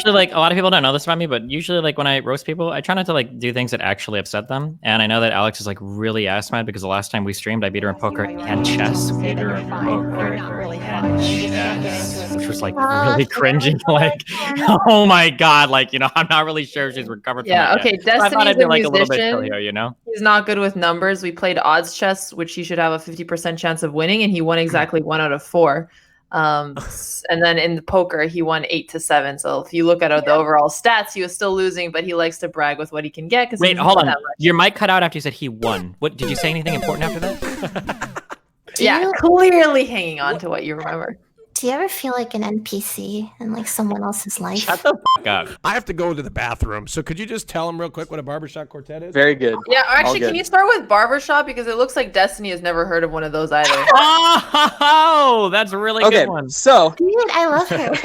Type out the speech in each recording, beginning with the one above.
usually like a lot of people don't know this about me, but usually like when I roast people, I try not to like do things that actually upset them. And I know that Alex is like really ass mad because the last time we streamed, I beat her in poker and chess. Beat her in poker and chess, which was like really cringy. Like, oh my god, like I'm not really sure if she's recovered from Yeah, that okay. yet. Destiny I thought I'd is be a like a little bit musician. chill here, He's not good with numbers. We played odds chess, which he should have a 50% chance of winning, and he won exactly 1 out of 4. And then in the poker, he won 8 to 7. So if you look at the overall stats, he was still losing, but he likes to brag with what he can get. Wait, hold on. Your mic cut out after you said he won. What did you say? Anything important after that? Yeah, clearly hanging on to what you remember. Do you ever feel like an NPC in like someone else's life? Shut the fuck up. I have to go to the bathroom, so could you just tell him real quick what a barbershop quartet is? Very good. Yeah, actually, can you start with barbershop? Because it looks like Destiny has never heard of one of those either. Oh, that's a really good one. So, Dude, I love her.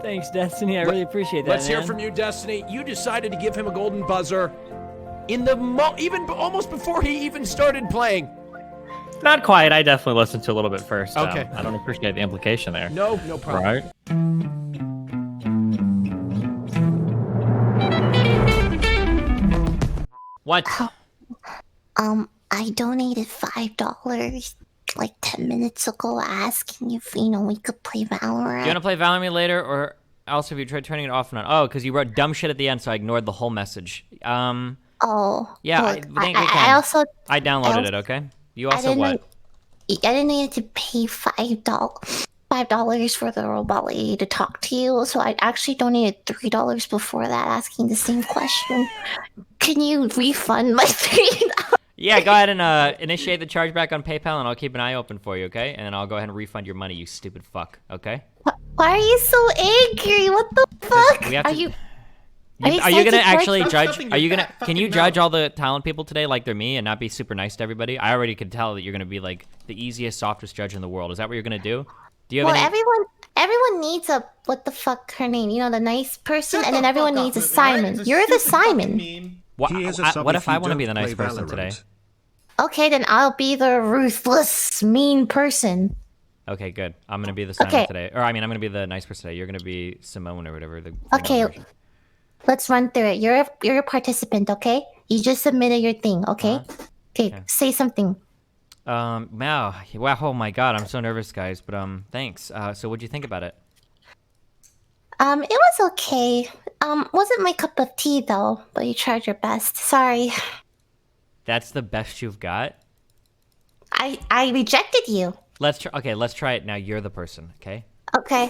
Thanks, Destiny. I really appreciate that. Let's hear from you, Destiny. You decided to give him a golden buzzer in the even almost before he even started playing. Not quite. I definitely listened to a little bit first. Okay. I don't appreciate the implication there. No problem. Right. What? I donated $5 like 10 minutes ago asking if, we could play Valorant. Do you want to play Valorant with me later, or else have you tried turning it off and on? Oh, because you wrote dumb shit at the end, so I ignored the whole message. Oh. Yeah, look, I think we can. I downloaded it, okay? You also what? I didn't need to pay $5 for the robot lady to talk to you, so I actually donated $3 before that asking the same question. Can you refund my $3? Yeah, go ahead and initiate the chargeback on PayPal, and I'll keep an eye open for you, okay? And then I'll go ahead and refund your money, you stupid fuck, okay? Why are you so angry? What the fuck? Are you gonna actually judge? Can you judge all the talent people today like they're me and not be super nice to everybody? I already could tell that you're gonna be like the easiest, softest judge in the world. Is that what you're gonna do? Do you have any? Everyone needs a what the fuck her name? The nice person, and then everyone needs a Simon. You're the Simon. What if I want to be the nice person today? Okay, then I'll be the ruthless, mean person. Okay, good. I'm gonna be the Simon today, or I'm gonna be the nice person today. You're gonna be Simone or whatever. Okay, let's run through it. You're a participant, okay? You just submitted your thing, okay? Okay, say something. Wow, oh my god, I'm so nervous, guys. But thanks. So what'd you think about it? It was okay. Wasn't my cup of tea though, but you tried your best. Sorry. That's the best you've got? I rejected you. Let's try it now. You're the person, okay? Okay.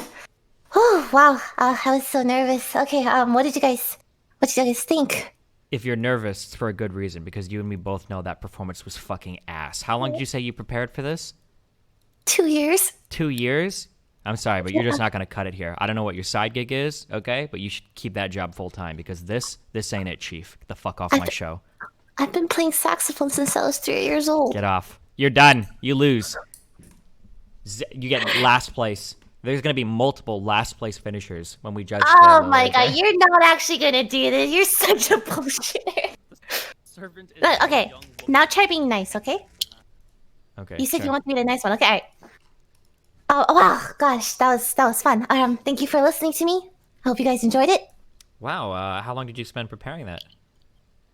Oh, wow. I was so nervous. Okay, what did you guys think? If you're nervous, it's for a good reason, because you and me both know that performance was fucking ass. How long did you say you prepared for this? 2 years. 2 years? I'm sorry, but you're just not gonna cut it here. I don't know what your side gig is, okay? But you should keep that job full time, because this ain't it, Chief. Get the fuck off my show. I've been playing saxophone since I was 3 years old. Get off. You're done. You lose. You get last place. There's going to be multiple last place finishers when we judge. Oh my god, you're not actually going to do this. You're such a bullshitter. Okay, now try being nice, okay? Okay. You said you want to be the nice one. Okay, alright. Oh wow, gosh, that was fun. Thank you for listening to me. I hope you guys enjoyed it. Wow, how long did you spend preparing that?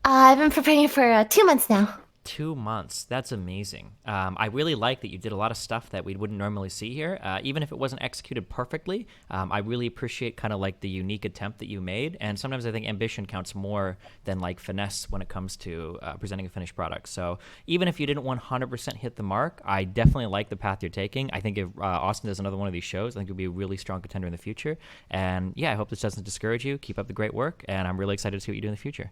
I've been preparing it for 2 months now. 2 months. That's amazing. I really like that you did a lot of stuff that we wouldn't normally see here, even if it wasn't executed perfectly. I really appreciate kind of like the unique attempt that you made, and sometimes I think ambition counts more than like finesse when it comes to presenting a finished product. So even if you didn't 100% hit the mark, I definitely like the path you're taking. I think if Austin does another one of these shows, I think you'll be a really strong contender in the future. And yeah, I hope this doesn't discourage you. Keep up the great work, and I'm really excited to see what you do in the future.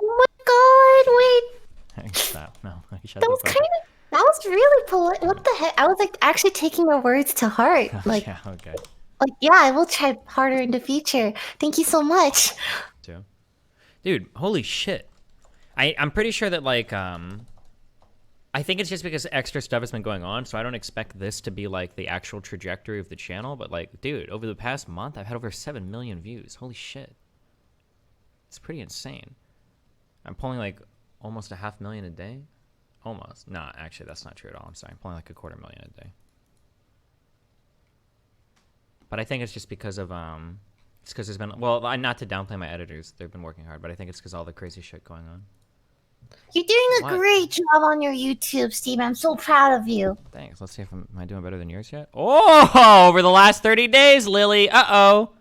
Oh my god, wait. Stop. No, shut that was kind of, that was really polite. What the heck? I was like actually taking your words to heart. Like, yeah, okay. Like, yeah, I will try harder in the future. Thank you so much. Dude, holy shit. I'm pretty sure that like I think it's just because extra stuff has been going on, so I don't expect this to be like the actual trajectory of the channel, but like, dude, over the past month I've had over 7 million views. Holy shit. It's pretty insane. I'm pulling like almost 500,000 a day. Almost. No, actually, that's not true at all. I'm sorry. I'm pulling like 250,000 a day. But I think it's just because of it's because there's been, well, not to downplay my editors, they've been working hard, but I think it's because all the crazy shit going on. You're doing a great job on your YouTube, Steve. I'm so proud of you. Thanks. Let's see if am I doing better than yours yet? Oh, over the last 30 days, Lily. Uh-oh.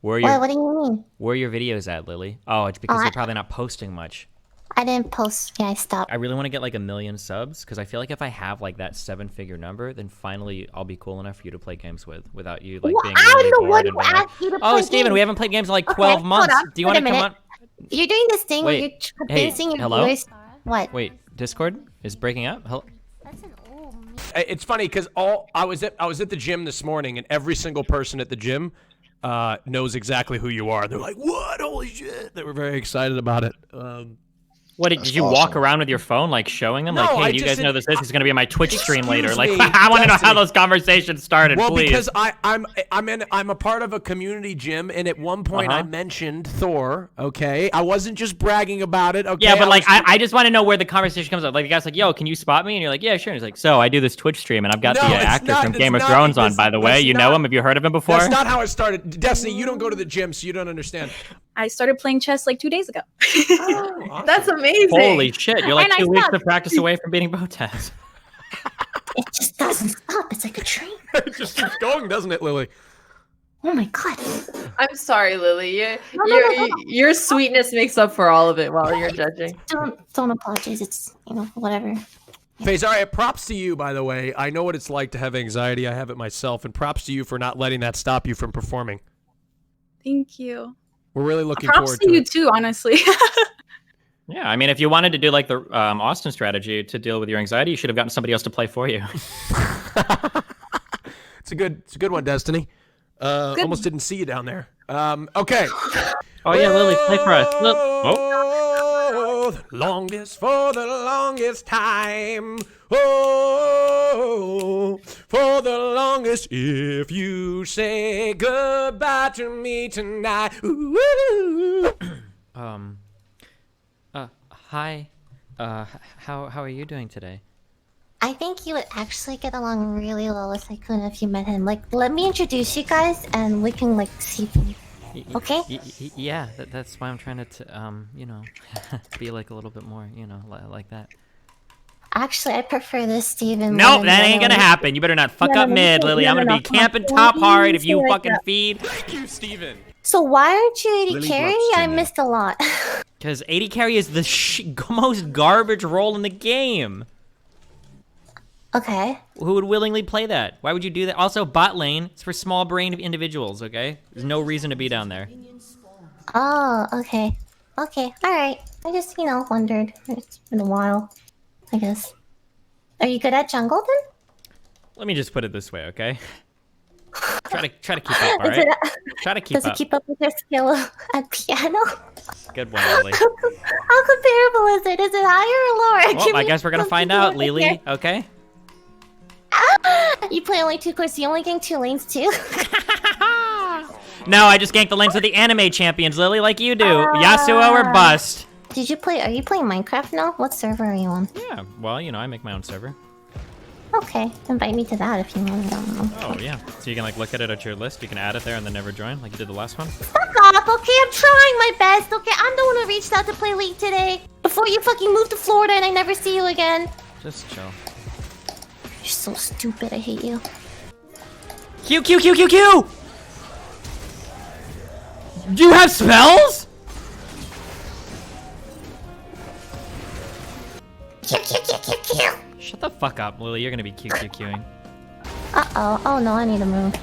What do you mean? Where are your videos at, Lily? Oh, it's because you're probably not posting much. I didn't post. Yeah, I stopped. I really want to get like 1 million subs because I feel like if I have like that 7-figure number, then finally I'll be cool enough for you to play games with without you like being really bored and being like, oh, Steven, we haven't played games in like 12 months. Do you want to come on? You're doing this thing where you're basing your viewers. What? Wait, Discord is breaking up? Hello? That's an old meme. It's funny because I was at the gym this morning, and every single person at the gym knows exactly who you are. They're like, "What? Holy shit!" They were very excited about it. What, did you walk around with your phone, like showing them? No, like, hey, do you guys know this is going to be on my Twitch stream later? Like, I want to know how those conversations started, well, please. because I'm a part of a community gym, and at one point I mentioned Thor, okay? I wasn't just bragging about it, okay? Yeah, but I just want to know where the conversation comes up. Like, the guy's like, yo, can you spot me? And you're like, yeah, sure. And he's like, so I do this Twitch stream, and I've got the actor from Game of Thrones on, by the way. You know him? Have you heard of him before? That's not how it started. Destiny, you don't go to the gym, so you don't understand. I started playing chess like 2 days ago. Awesome. That's amazing. Holy shit, you're like 2 weeks of practice away from beating Botez. It just doesn't stop. It's like a train. It just keeps going, doesn't it, Lily? Oh my god. I'm sorry, Lily. Your sweetness makes up for all of it while you're judging. Don't apologize. It's, whatever. Faze, all right, props to you, by the way. I know what it's like to have anxiety. I have it myself, and props to you for not letting that stop you from performing. Thank you. We're really looking props forward to to you it. too, honestly. Yeah, I mean, if you wanted to do like the Austin strategy to deal with your anxiety, you should have gotten somebody else to play for you. It's a good one, Destiny. Almost didn't see you down there. Okay. Oh yeah, Lily, play for us. For the longest time. Oh, for the longest, if you say goodbye to me tonight. Ooh. Hi. How are you doing today? I think you would actually get along really well with Sykkuno if you met him. Like, let me introduce you guys, and we can see. Okay? Yeah, that's why I'm trying to, be like a little bit more, like that. Actually, I prefer this, Steven. Nope, that ain't gonna happen. You better not fuck up mid, Lily. I'm gonna be camping top hard if you fucking feed. Thank you, Steven. So why aren't you 80 carry? I missed a lot. Because 80 carry is the most garbage role in the game. Okay. Who would willingly play that? Why would you do that? Also, bot lane, it's for small brain individuals, okay? There's no reason to be down there. Oh, okay. Okay, alright. I just, wondered. It's been a while, I guess. Are you good at jungle then? Let me just put it this way, okay? Try to keep up, alright? Try to keep up. Does it keep up with your skill at piano? Good one, Lily. How comparable is it? Is it higher or lower? Well, I guess we're gonna find out, Lily, okay? You play only 2 courses, you only gain 2 lanes too? No, I just ganked the lanes of the anime champions, Lily, like you do. Yasuo or bust. Are you playing Minecraft now? What server are you on? Yeah, well, I make my own server. Okay, invite me to that if you want. I don't know. Oh, yeah. So you can, look at it at your list. You can add it there and then never join, like you did the last one. Fuck off, okay? I'm trying my best, okay? I'm the one who reached out to play League today. Before you fucking move to Florida and I never see you again. Just chill. You're so stupid, I hate you. Q! Do you have spells? Q. Shut the fuck up, Lily. You're gonna be QQQing. Uh-oh. Oh no, I need to move.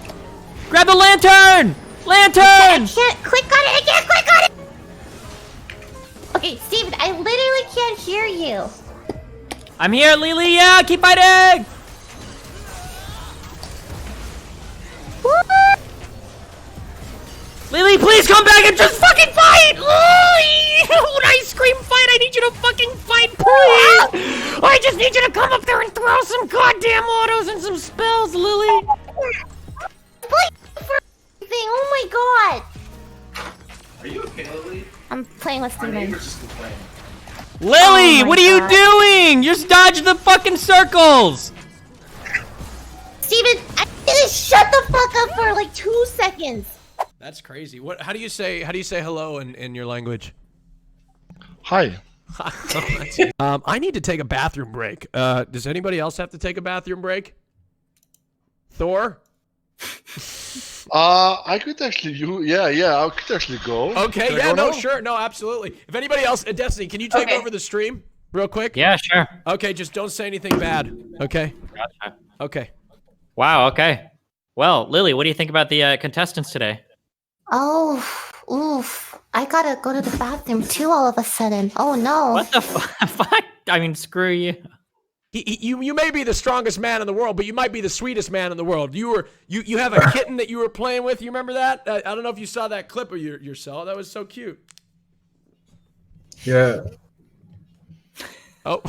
Grab the lantern! I can't click on it! I can't click on it! Okay, Steven, I literally can't hear you. I'm here, Lily! Yeah, keep fighting! What? Lily, please come back and just fucking fight! When I scream fight, I need you to fucking fight, please! I just need you to come up there and throw some goddamn autos and some spells, Lily! Oh my god! Are you okay, Lily? I'm playing with Steven. just complain. Lily, what are you doing? You're just dodging the fucking circles. Steven, I didn't shut the fuck up for like 2 seconds. That's crazy. What? How do you say hello in your language? Hi. I need to take a bathroom break. Does anybody else have to take a bathroom break? Thor? I could actually, I could actually go. Okay, Can I yeah, go no, now? sure, no, absolutely. If anybody else, Destiny, can you take over the stream real quick? Yeah, sure. Okay, just don't say anything bad. Okay. Gotcha. Okay. Wow. Okay. Well, Lily, what do you think about the contestants today? Oh, oof. I gotta go to the bathroom too all of a sudden. Oh no. What the fuck? I mean, screw you. You may be the strongest man in the world, but you might be the sweetest man in the world. You have a kitten that you were playing with. You remember that? I don't know if you saw that clip of yourself. That was so cute. Yeah. Oh,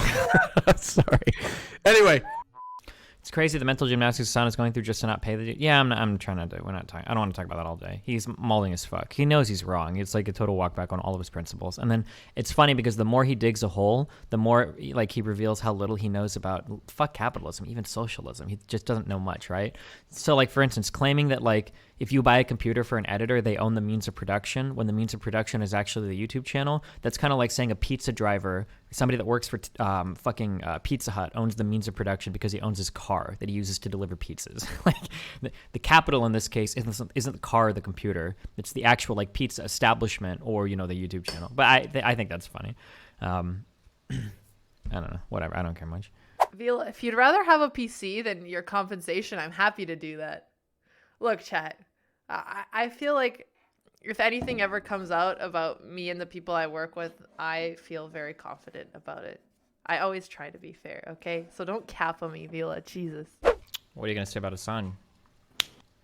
sorry. Anyway. It's crazy the mental gymnastics Hasan is going through just to not pay the. Yeah, I'm trying to do. We're not talking. I don't want to talk about that all day. He's mauling as fuck. He knows he's wrong. It's like a total walk back on all of his principles. And then it's funny because the more he digs a hole, the more like he reveals how little he knows about fuck capitalism, even socialism. He just doesn't know much, right? So like for instance, claiming that like if you buy a computer for an editor, they own the means of production when the means of production is actually the YouTube channel. That's kind of like saying a pizza driver, somebody that works for Pizza Hut owns the means of production because he owns his car that he uses to deliver pizzas. Like the capital in this case isn't the car or the computer. It's the actual like pizza establishment or, you know, the YouTube channel. But I think that's funny. I don't know. Whatever. I don't care much. Vila, if you'd rather have a PC than your compensation, I'm happy to do that. Look, chat, I feel like if anything ever comes out about me and the people I work with, I feel very confident about it. I always try to be fair, okay? So don't cap on me, Vila. Jesus. What are you going to say about Hasan?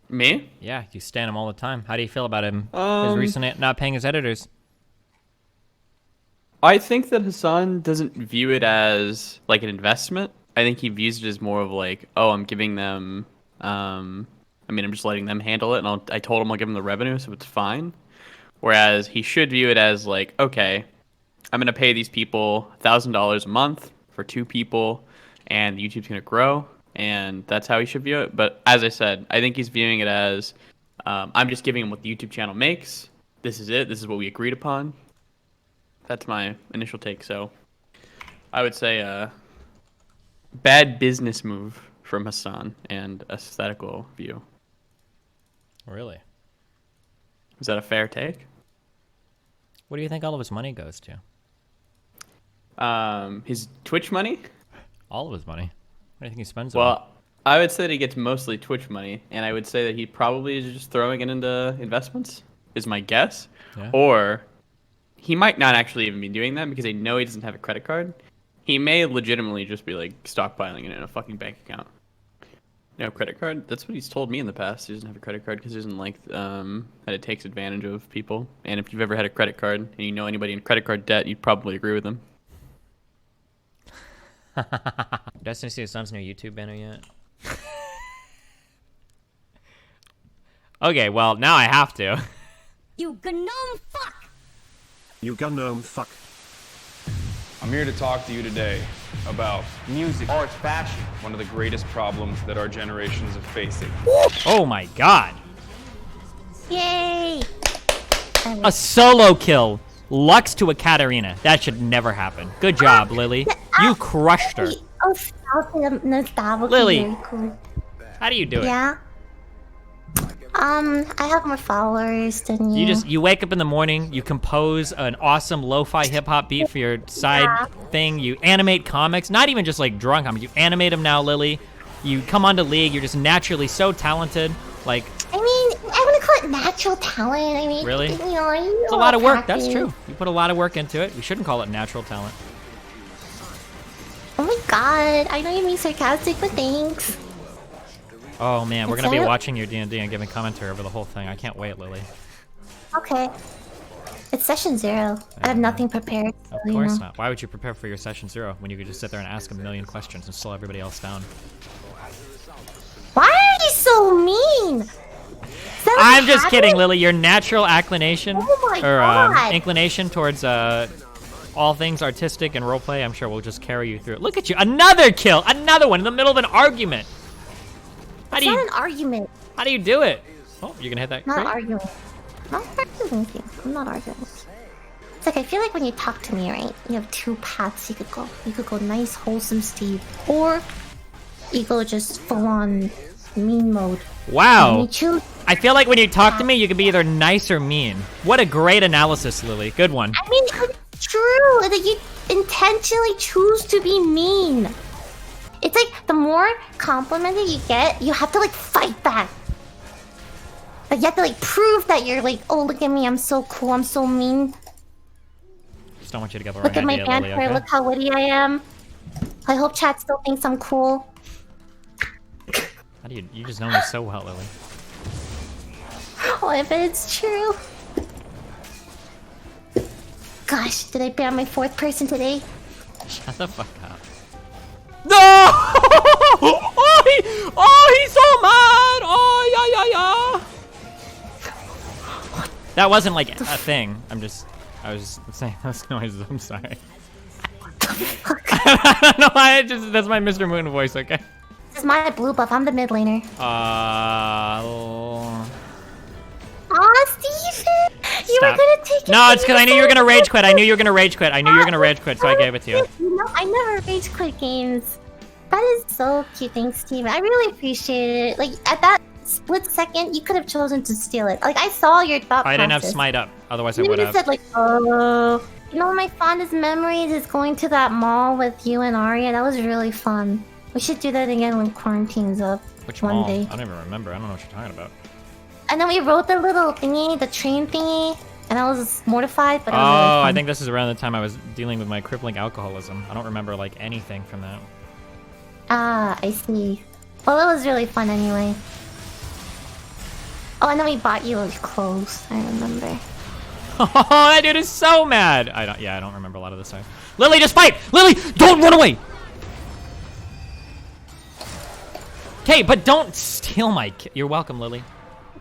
Me? Yeah, you stand him all the time. How do you feel about him? His recent not paying his editors. I think that Hasan doesn't view it as like an investment. I think he views it as more of like, oh, I'm giving them, I'm just letting them handle it, and I told him I'll give him the revenue, so it's fine. Whereas he should view it as like, okay, I'm going to pay these people $1,000 a month for 2 people, and YouTube's going to grow, and that's how he should view it. But as I said, I think he's viewing it as, I'm just giving him what the YouTube channel makes. This is it. This is what we agreed upon. That's my initial take. So I would say bad business move from Hasan and aesthetical view. Really? Is that a fair take? What do you think all of his money goes to? His Twitch money? All of his money. What do you think he spends on? Well, I would say that he gets mostly Twitch money, and I would say that he probably is just throwing it into investments, is my guess. Yeah. Or he might not actually even be doing that because they know he doesn't have a credit card. He may legitimately just be like stockpiling it in a fucking bank account. No credit card? That's what he's told me in the past. He doesn't have a credit card because he doesn't like that it takes advantage of people. And if you've ever had a credit card and you know anybody in credit card debt, you'd probably agree with him. Destiny see his son's new YouTube banner yet? Okay, well, now I have to. You gnome fuck! You gnome fuck. I'm here to talk to you today about music, art, fashion, one of the greatest problems that our generations are facing. Oh my god. Yay! A solo kill. Lux to a Katarina. That should never happen. Good job, Lily. You crushed her. Oh, stop it. No, stop. Lily. Very cool. How do you do it? Yeah. I have more followers than you. You wake up in the morning, you compose an awesome lo-fi hip-hop beat for your side thing, you animate comics, not even just like drawing comics, you animate them now, Lily. You come onto League, you're just naturally so talented. Like, I mean, I wouldn't call it natural talent. I mean, really? You know, it's a lot of work, that's true. You put a lot of work into it. We shouldn't call it natural talent. Oh my god, I know you mean sarcastic, but thanks. Oh man, we're gonna be watching your D&D and giving commentary over the whole thing. I can't wait, Lily. Okay. It's session 0. I have nothing prepared. Of course not. Why would you prepare for your session 0 when you could just sit there and ask a million questions and slow everybody else down? Why are you so mean? I'm just kidding, Lily. Your natural inclination, God. inclination towards all things artistic and roleplay, I'm sure we'll just carry you through it. Look at you, another kill, another one in the middle of an argument. It's not an argument. How do you do it? Oh, you're gonna hit that Not crate? arguing. Not arguing with you. I'm not arguing with you. It's like, I feel like when you talk to me, right, you have two paths you could go. You could go nice, wholesome Steve, or you go just full-on mean mode. Wow. You choose. I feel like when you talk to me, you can be either nice or mean. What a great analysis, Lily. Good one. I mean, it's true that you intentionally choose to be mean. It's like, the more complimented you get, you have to, like, fight back. Like, you have to, like, prove that you're like, oh, look at me, I'm so cool, I'm so mean. Just don't want you to get the wrong Look at my idea, banter, Lily, okay? look how witty I am. I hope chat still thinks I'm cool. How do you just know me so well, Lily. Oh, I bet it's true. Gosh, did I ban my fourth person today? Shut the fuck up. No! Oh, he's so mad! Oh, yeah. That wasn't like a thing. I was saying those noises. I'm sorry. I don't know why. That's my MrMouton voice. Okay. This is my blue buff. I'm the mid laner. Aw, Steven! You were gonna take it. No, it's because I knew you were gonna rage quit. I knew you were gonna rage quit. So I gave it to you. You know, I never rage quit games. That is so cute. Thanks, Steven. I really appreciate it. Like, at that split second, you could have chosen to steal it. Like, I saw your thought process. I didn't have smite up. Otherwise, I You would just have. said, like, oh. You know, my fondest memories is going to that mall with you and Arya. That was really fun. We should do that again when quarantine's up. Which one mall? day. I don't even remember. I don't know what you're talking about. And then we rode the little thingy, the train thingy, and I was mortified, but it was really Oh, fun. I think this is around the time I was dealing with my crippling alcoholism. I don't remember like anything from that. Ah, I see. Well, it was really fun anyway. Oh, and then we bought you clothes. I remember. Oh, that dude is so mad. I don't remember a lot of this stuff. Lily, just fight! Lily, don't run away! Okay, but don't steal my You're welcome, Lily.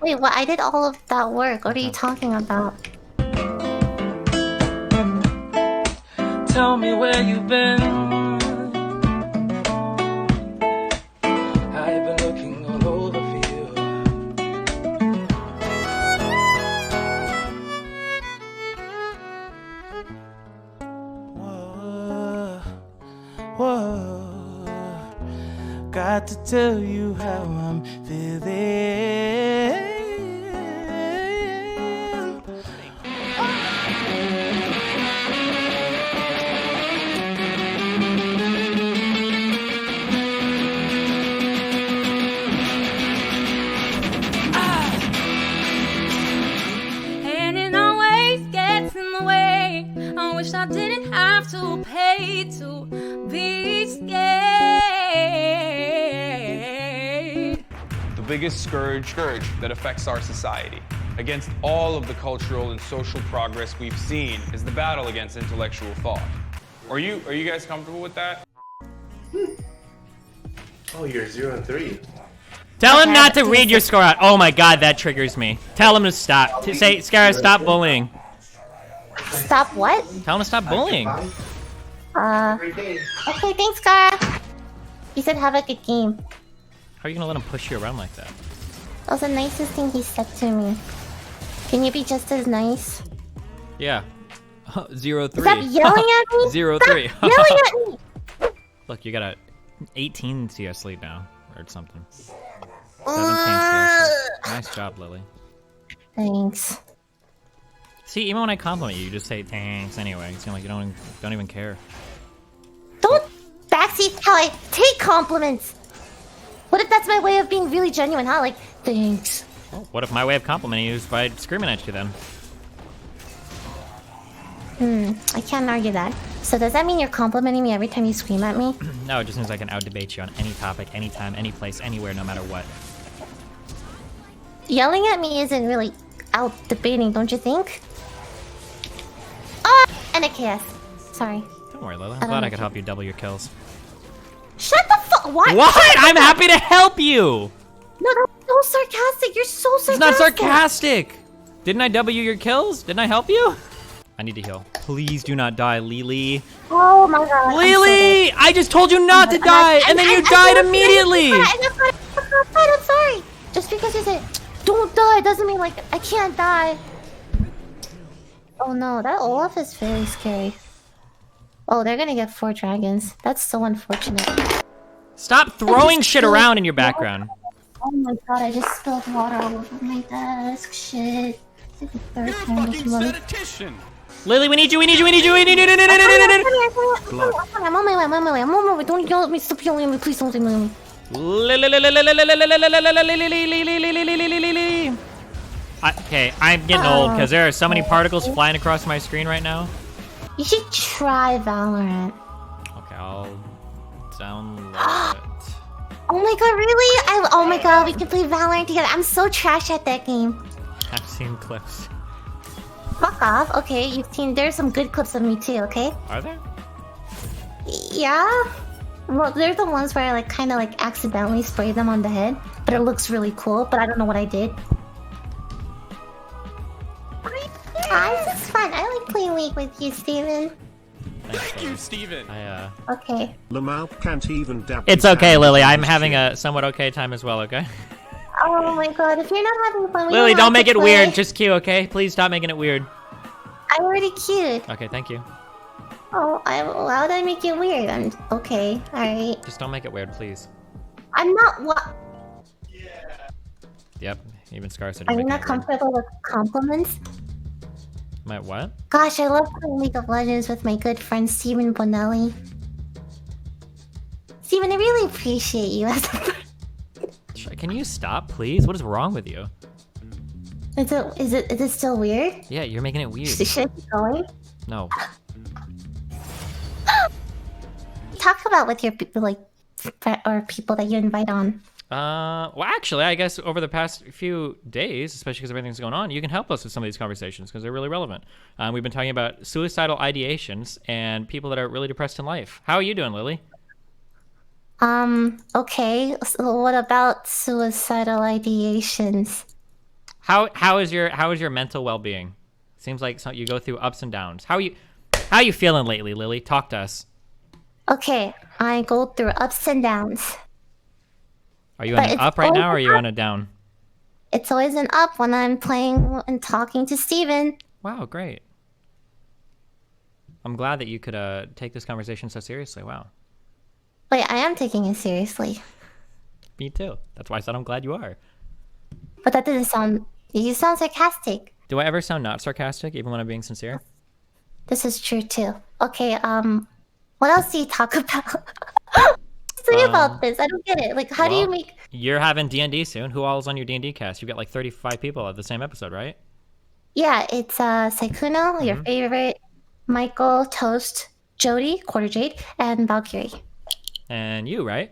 Wait, what? I did all of that work. What are you talking about? Tell me where you've been. I've been looking all over for you. Whoa, whoa. Got to tell you how I'm feeling. And it always gets in the way. I wish I didn't have to pay to be scared. The biggest scourge that affects our society, against all of the cultural and social progress we've seen, is the battle against intellectual thought. Are you guys comfortable with that? Oh, you're 0 and 3. Tell him not to read your score out. Oh my god, that triggers me. Tell him to stop. Say, Scarra, stop bullying. Stop what? Tell him to stop bullying. Okay, thanks, Scarra. He said have a good game. How are you gonna let him push you around like that? That was the nicest thing he said to me. Can you be just as nice? Yeah. 0-3. Stop yelling at me! 0-3. Stop yelling at me! Look, you got a 18 CS lead now, or something. 17 CS. Nice job, Lily. Thanks. See, even when I compliment you, you just say thanks anyway. It seems like you don't even care. Don't backseat how I take compliments! What if that's my way of being really genuine, huh? Like, thanks. What if my way of complimenting you is by screaming at you then? I can't argue that. So does that mean you're complimenting me every time you scream at me? No, it just means I can out-debate you on any topic, anytime, any place, anywhere, no matter what. Yelling at me isn't really out debating, don't you think? Ah! And a KS. Sorry. Don't worry, Lila. I'm glad I could help you double your kills. Shut the fuck! What? What? I'm happy to help you! No, that's so sarcastic. You're so sarcastic. It's not sarcastic! Didn't I double your kills? Didn't I help you? I need to heal. Please do not die, Lily. Oh my god. Lily! I just told you not to die, and then you died immediately! I'm sorry. Just because you said, don't die, doesn't mean, like, I can't die. Oh no, that Olaf is very scary. Oh, they're gonna get 4 dragons. That's so unfortunate. Stop throwing shit around in your background. Oh my god, I just spilled water all over my desk. Shit. It's like the third time this month. Lily, we need you. I'm on my way. Don't yell at me. Stop yelling at me. Please don't yell at me. Okay, I'm getting old because there are so many particles flying across my screen right now. You should try Valorant. Okay, I'll download it. Oh my god, really? Oh my god, we can play Valorant together. I'm so trash at that game. I've seen clips. Fuck off. Okay, you've seen. There's some good clips of me too. Okay. Are there? Yeah. Well, they're the ones where I like kind of like accidentally spray them on the head, but it looks really cool. But I don't know what I did. This is fun. I like playing League with you, Steven. Thank you, Steven. Okay. Lamau can't even dab. It's okay, Lily. I'm having a somewhat okay time as well, okay? Oh my god, if you're not having fun, Lily, don't make it weird. Just cue, okay? Please stop making it weird. I already cued. Okay, thank you. Oh, why would I make it weird? I'm okay. All right. Just don't make it weird, please. I'm not what? Yep, even Scarra said Are you're you making not it weird. comfortable with compliments? My what? Gosh, I love playing League of Legends with my good friend Steven Bonelli. Steven, I really appreciate you as a friend. Can you stop, please? What is wrong with you? Is it still weird? Yeah, you're making it weird. Should I keep going? No. Talk about with your people, like, or people that you invite on. Well, actually, I guess over the past few days, especially because everything's going on, you can help us with some of these conversations because they're really relevant. We've been talking about suicidal ideations and people that are really depressed in life. How are you doing, Lily? Okay. So what about suicidal ideations? How is your mental well-being? Seems like you go through ups and downs. How are you feeling lately, Lily? Talk to us. Okay, I go through ups and downs. Are you on an up right now, or are you on a down? It's always an up when I'm playing and talking to Steven. Wow, great. I'm glad that you could take this conversation so seriously. Wow. Wait, I am taking it seriously. Me too. That's why I said I'm glad you are. But that doesn't sound... You sound sarcastic. Do I ever sound not sarcastic, even when I'm being sincere? This is true too. Okay, what else do you talk about? Say about this. I don't get it. Like, how do you make... You're having D&D soon. Who all is on your D&D cast? You've got like 35 people at the same episode, right? Yeah, it's Sykkuno, your favorite, Michael, Toast, Jody, Quarter Jade, and Valkyrie. And you, right?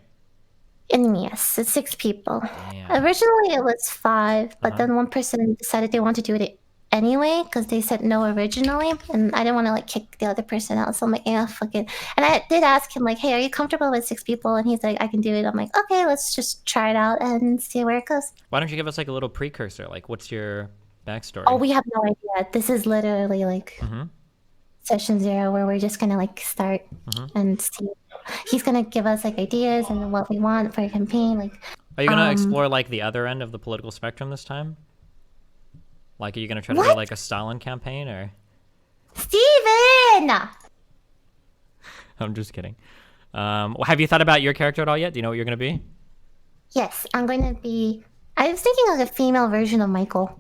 And yes, it's 6 people. Damn. Originally it was 5, but then one person decided they wanted to do it anyway because they said no originally, and I didn't want to like kick the other person out, so I'm like, yeah, fuck it. And I did ask him like, hey, are you comfortable with 6 people? And he's like, I can do it. I'm like, okay, let's just try it out and see where it goes. Why don't you give us like a little precursor? Like, what's your backstory? Oh, we have no idea. This is literally like session 0 where we're just gonna like start and see. He's gonna give us like ideas and what we want for a campaign. Like, are you gonna explore like the other end of the political spectrum this time? Like, are you gonna try to do like a Stalin campaign or? Steven! I'm just kidding. Have you thought about your character at all yet? Do you know what you're gonna be? Yes, I'm going to be... I was thinking like a female version of Michael.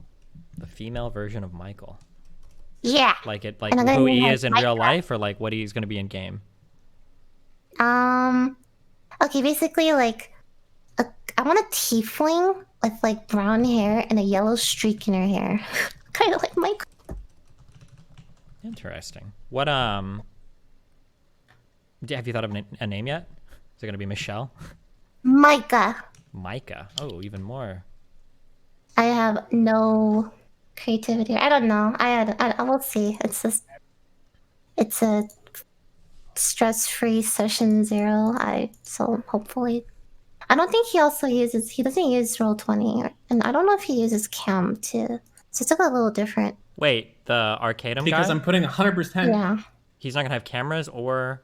The female version of Michael? Yeah. Like who he is in real life, or like what he's gonna be in game? Okay, basically like... I want a tiefling with like brown hair and a yellow streak in her hair. Kind of like Michael. Interesting. What, have you thought of a name yet? Is it gonna be Michelle? Micah. Micah. Oh, even more. I have no creativity. I don't know. I will see. It's just... It's a stress-free session 0. So hopefully... I don't think he also uses... He doesn't use Roll20. And I don't know if he uses Cam too. So it's like a little different. Wait, the Arcadum Because guy? I'm putting 100%. Yeah. He's not gonna have cameras or...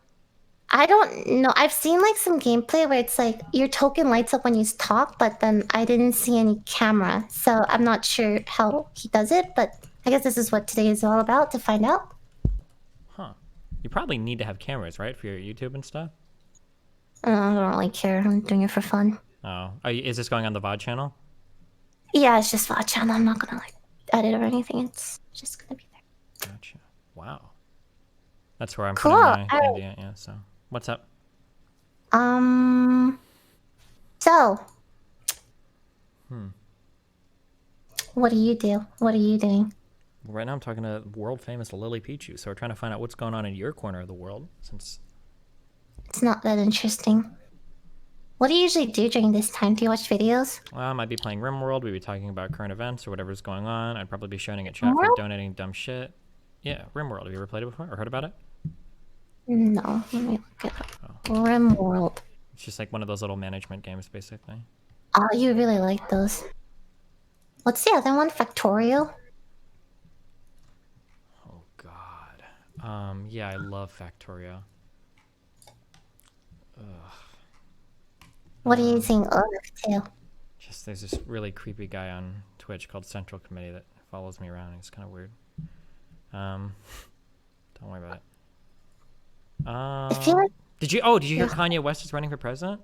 I don't know. I've seen like some gameplay where it's like your token lights up when you talk, but then I didn't see any camera. So I'm not sure how he does it, but I guess this is what today is all about, to find out. Huh. You probably need to have cameras, right? For your YouTube and stuff? I don't really care. I'm doing it for fun. Oh. Is this going on the VOD channel? Yeah, it's just watch channel. I'm not gonna like edit or anything. It's just gonna be there. Gotcha. Wow. That's where I'm Cool. putting my Alright. idea. Yeah, so. What's up? So, Hmm. what do you do? What are you doing? Well, right now I'm talking to world famous Lilypichu, so we're trying to find out what's going on in your corner of the world, since... It's not that interesting. What do you usually do during this time? Do you watch videos? Well, I might be playing RimWorld, we'd be talking about current events or whatever's going on. I'd probably be shouting at chat for RimWorld? donating dumb shit. Yeah, RimWorld. Have you ever played it before or heard about it? No, let me look it up. RimWorld. It's just like one of those little management games, basically. Oh, you really like those. What's the other one? Factorio? Yeah, I love Factorio. Ugh. What are you saying? Ugh, too. Just there's this really creepy guy on Twitch called Central Committee that follows me around. He's kind of weird. Don't worry about it. I feel like... Did you hear Kanye West is running for president?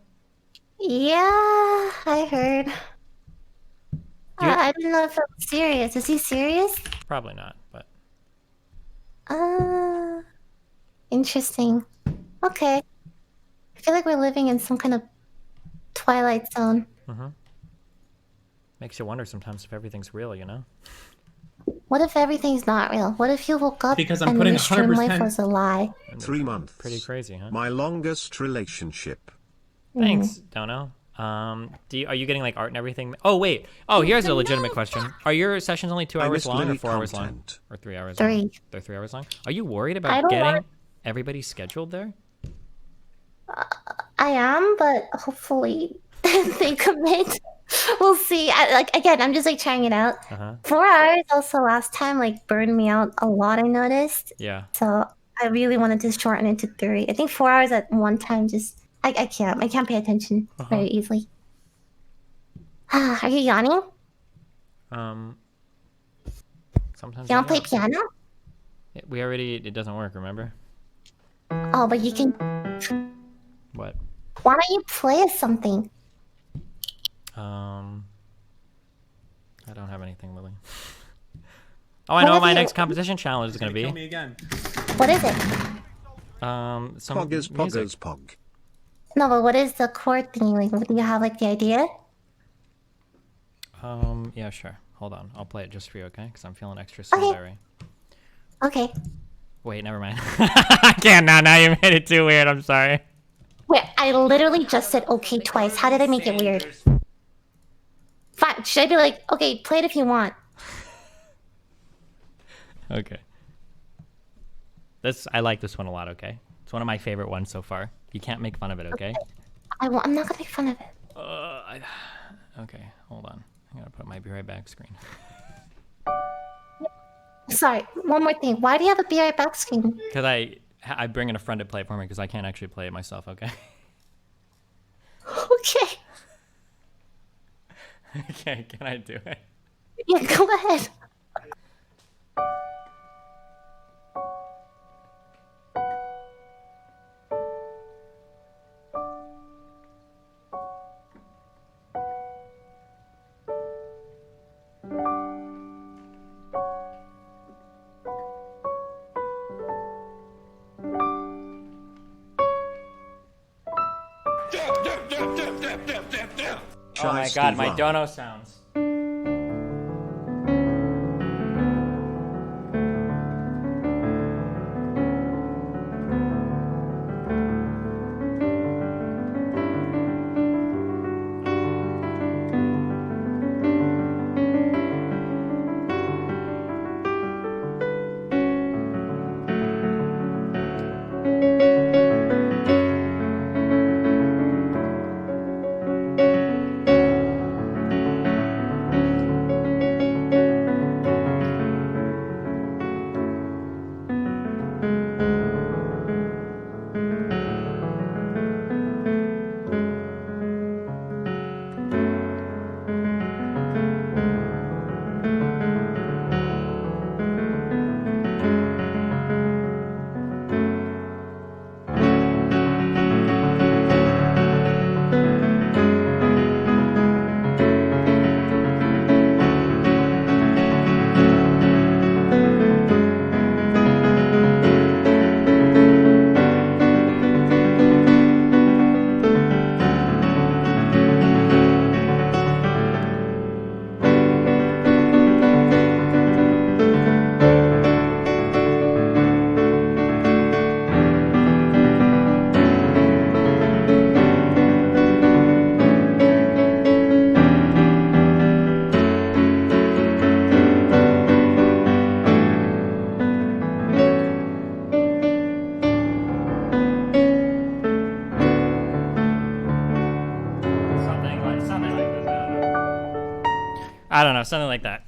Yeah, I heard. I didn't know if it was serious. Is he serious? Probably not, but... Interesting. Okay. I feel like we're living in some kind of twilight zone. Mm-hmm. Makes you wonder sometimes if everything's real, you know? What if everything's not real? What if you woke up Because I'm and putting your stream 100%. life was a lie? 3 months. Pretty crazy, huh? My longest relationship. Thanks, Dono. Are you getting like art and everything? Oh wait. Oh, here's a legitimate question. Are your sessions only 2 I hours miss long or Lily 4 hours long? content. Or 3 hours 3. long? They're 3 hours long? Are you worried I about don't getting want- everybody scheduled there? I am, but hopefully they commit. We'll see. I'm just like trying it out. 4 hours also last time like burned me out a lot, I noticed. Yeah. So I really wanted to shorten it to 3. I think 4 hours at one time just I can't pay attention very easily. Are you yawning? Sometimes. You I don't play am. piano? It doesn't work, remember? Oh, but you can. What? Why don't you play us something? I don't have anything, Lily. Oh, I know what my next composition challenge is gonna be. Kill me again. What is it? Some Poggers, music. poggers, pog. No, but what is the chord thingy? Like, do you have like the idea? Yeah, sure. Hold on, I'll play it just for you, okay? Because I'm feeling extra solidarity. Okay. Wait, never mind. I can't now. Now you made it too weird. I'm sorry. Wait, I literally just said okay twice. How did I make it weird? Fine. Should I be like, okay, play it if you want? Okay. I like this one a lot, okay? It's one of my favorite ones so far. You can't make fun of it, okay? I'm not gonna make fun of it. Okay, hold on. I gotta put my be right back screen. Sorry, one more thing. Why do you have a be right back screen? Because I bring in a friend to play it for me because I can't actually play it myself, okay? Okay. Okay, can I do it? Yeah, go ahead. Oh my god, my dono sounds. I don't know, something like that.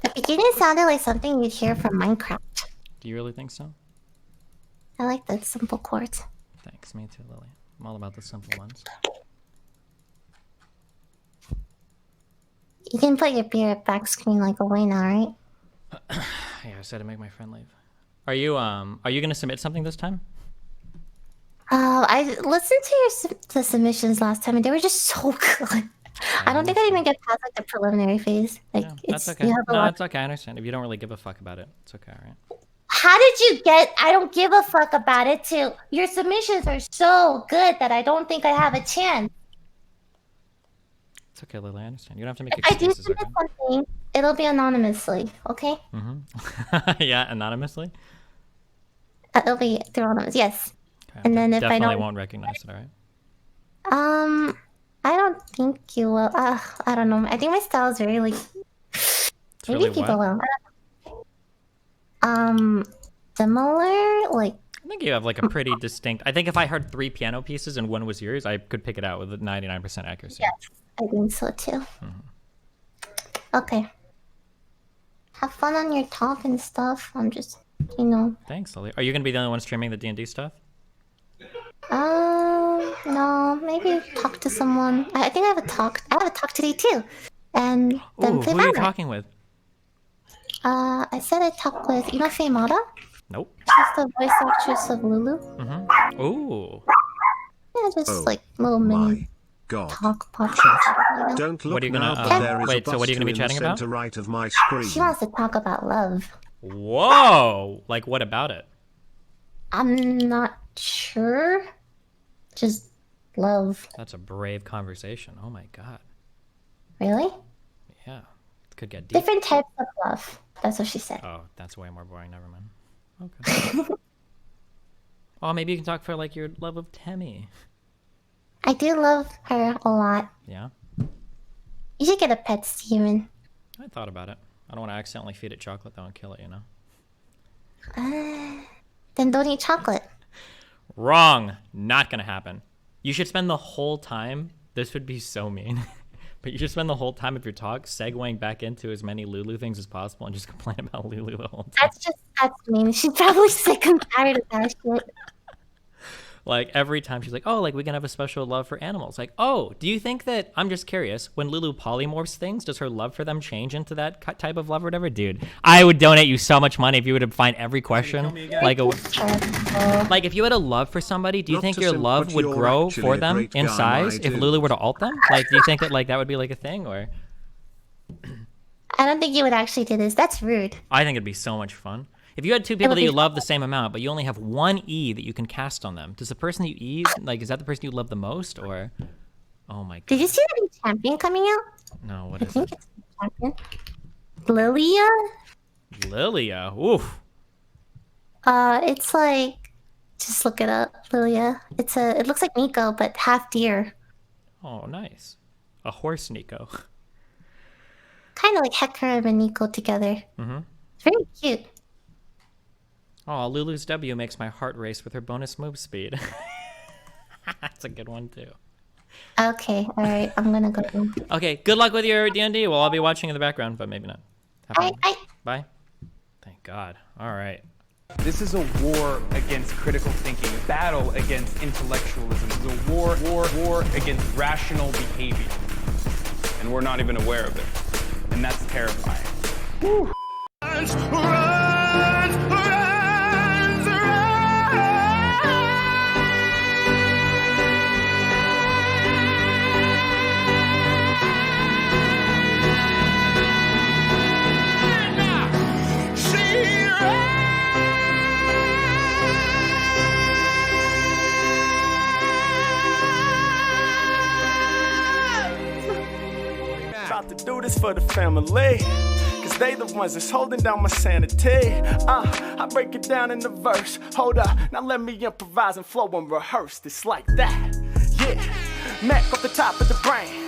The beginning sounded like something you'd hear from Minecraft. Do you really think so? I like the simple chords. Thanks, me too, Lily. I'm all about the simple ones. You can put your beer at back screen like away now, right? Yeah, I said to make my friend leave. Are you gonna submit something this time? I listened to the submissions last time and they were just so good. I don't think I'd even get past like the preliminary phase. Like, Yeah, that's okay. No, it's okay. I understand. If you don't really give a fuck about it, it's okay, all right? How did you get I don't give a fuck about it to your submissions are so good that I don't think I have a chance? It's okay, Lily. I understand. You don't have to make If I do excuses. submit Okay? something, it'll be anonymously, okay? Mm-hmm. Yeah, anonymously. It'll be through anonymous, yes. Okay, And then if I definitely don't, won't recognize it. All right. I don't think you will. I don't know. I think my style is very like. Maybe really people what? will. Similar, like. I think you have like a pretty distinct. I think if I heard 3 piano pieces and one was yours, I could pick it out with 99% accuracy. Yes, I think so too. Okay. Have fun on your talk and stuff. I'm just, you know. Thanks, Lily. Are you gonna be the only one streaming the D&D stuff? No. Maybe talk to someone. I think I have a talk. I have a talk today too, and then Ooh, play who are you Valorant. talking with? I said I talked with Faye Mata. Nope. She's the voice actress of Lulu. Mm-hmm. Ooh. Yeah, just Oh, like little mini God. talk podcast. Don't look What are you now, gonna? but there is Wait, a so what are you bus gonna be in the chatting about? center right of my screen. She wants to talk about love. Whoa! Like, what about it? I'm not sure. Just love. That's a brave conversation. Oh my god. Really? Yeah. It could get deep. Different types of love. That's what she said. Oh, that's way more boring. Never mind. Okay. Oh, maybe you can talk for like your love of Temmie. I do love her a lot. Yeah. You should get a pet, Steven. I thought about it. I don't want to accidentally feed it chocolate though and kill it, you know. Then don't eat chocolate. Wrong. Not gonna happen. You should spend the whole time. This would be so mean. But you should spend the whole time of your talk segueing back into as many Lulu things as possible and just complain about Lulu the whole time. That's mean. She's probably sick and tired of that shit. Like every time she's like, oh, like we can have a special love for animals. Like, oh, do you think that, I'm just curious, when Lulu polymorphs things, does her love for them change into that type of love or whatever? Dude, I would donate you so much money if you would find every question. Like if you had a love for somebody, do you think your love would grow for them in size if Lulu were to alt them? Like, do you think that like that would be like a thing or? I don't think you would actually do this. That's rude. I think it'd be so much fun. If you had 2 people that you love the same amount, but you only have 1 E that you can cast on them, does the person that you E, like, is that the person you love the most, or? Oh my god. Did you see the new champion coming out? No, what I is think it? it's the champion. Lilia? Lilia, oof. It's like, just look it up, Lilia. It looks like Nico, but half deer. Oh, nice. A horse Nico. Kind of like Hecarim and Nico together. Mm-hmm. It's very cute. Oh, Lulu's W makes my heart race with her bonus move speed. That's a good one, too. Okay, alright, I'm gonna go. Okay, good luck with your D&D. Well, I'll be watching in the background, but maybe not. Bye. Thank God. All right. This is a war against critical thinking, a battle against intellectualism. This is a war against rational behavior. And we're not even aware of it. And that's terrifying. Woo. About to do this for the family, cause they the ones that's holding down my sanity. I break it down in the verse. Hold up, now let me improvise and flow and rehearse. It's like that, yeah. Mac off the top of the brain.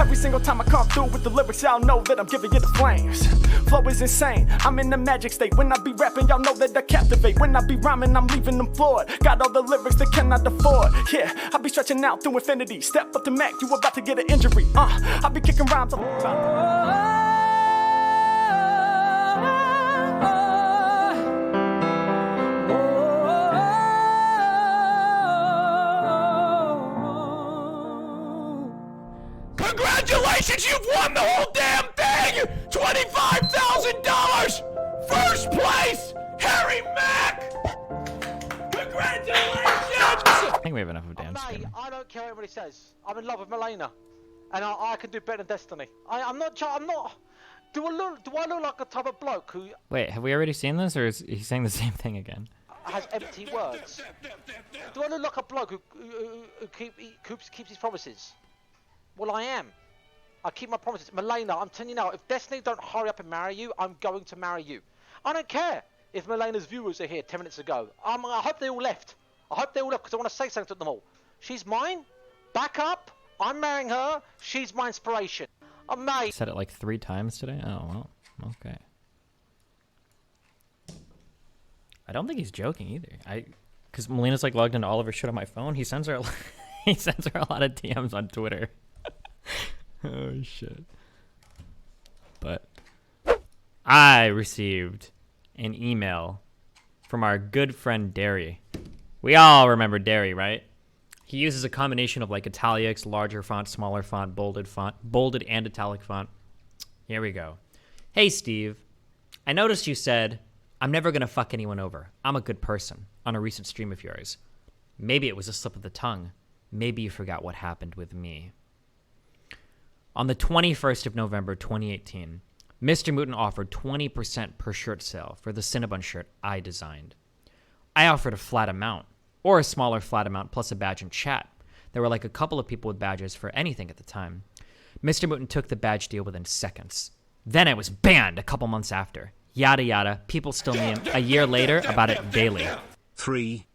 Every single time I come through with the lyrics, y'all know that I'm giving you the flames. Flow is insane, I'm in the magic state. When I be rapping, y'all know that I captivate. When I be rhyming, I'm leaving them floored. Got all the lyrics they cannot afford. Yeah, I be stretching out through infinity. Step up to Mac, you about to get an injury. I be kicking rhymes all about. Congratulations, you've won the whole damn thing! $25,000! First place, Harry Mack! Congratulations! I think we have enough of Dan. Mate, I don't care what everybody says. I'm in love with Melina, and I can do better than Destiny. I'm not. Do I look like a type of bloke who Wait, have we already seen this, or is he saying the same thing again? has empty words? Do I look like a bloke who keeps his promises? Well, I am. I keep my promises. Melina, I'm telling you now, if Destiny don't hurry up and marry you, I'm going to marry you. I don't care if Melina's viewers are here 10 minutes ago. I hope they all left. I hope they all left because I want to say something to them all. She's mine. Back up. I'm marrying her. She's my inspiration. Mate. Said it like 3 times today? Oh, well, okay. I don't think he's joking either. Because Melina's like logged into all of her shit on my phone. He sends her a lot of DMs on Twitter. Oh shit. But I received an email from our good friend Derry. We all remember Derry, right? He uses a combination of like italics, larger font, smaller font, bolded and italic font. Here we go. Hey Steve, I noticed you said, I'm never gonna fuck anyone over. I'm a good person on a recent stream of yours. Maybe it was a slip of the tongue. Maybe you forgot what happened with me. On the 21st of November, 2018, MrMouton offered 20% per shirt sale for the Cinnabon shirt I designed. I offered a flat amount, or a smaller flat amount plus a badge in chat. There were like a couple of people with badges for anything at the time. MrMouton took the badge deal within seconds. Then I was banned a couple months after. Yada yada, people still meme a year later about it daily. 3.